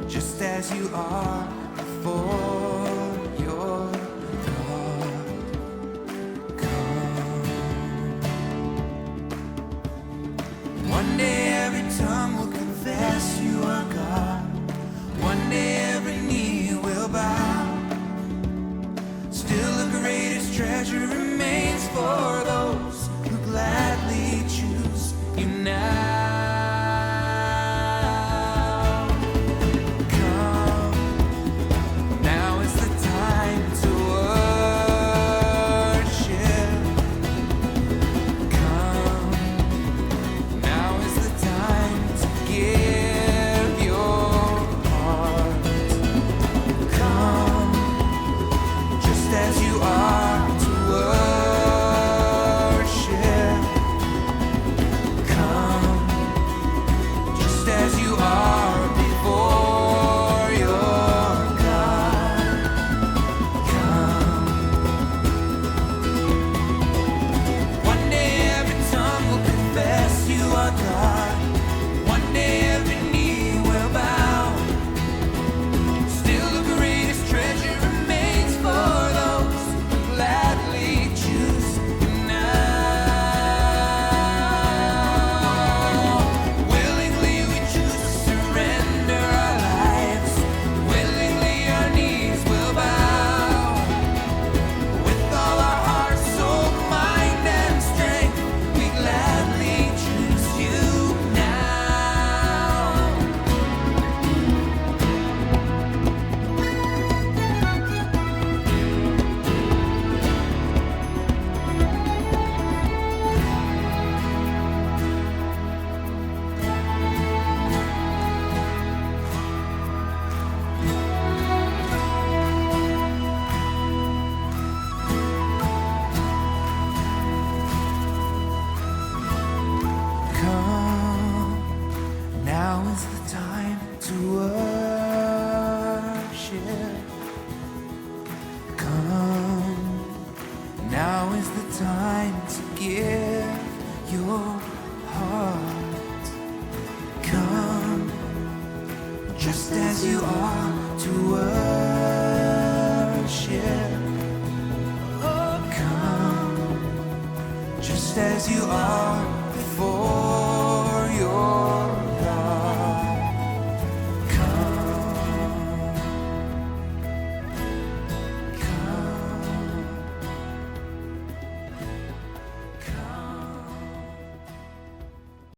just as you are before your God. Come. One day every tongue will confess you are God. One day every knee will bow. Still the greatest treasure remains for those who gladly choose you now. Now is the time to give your heart. Come, just as you are to worship. Oh, come, just as you are before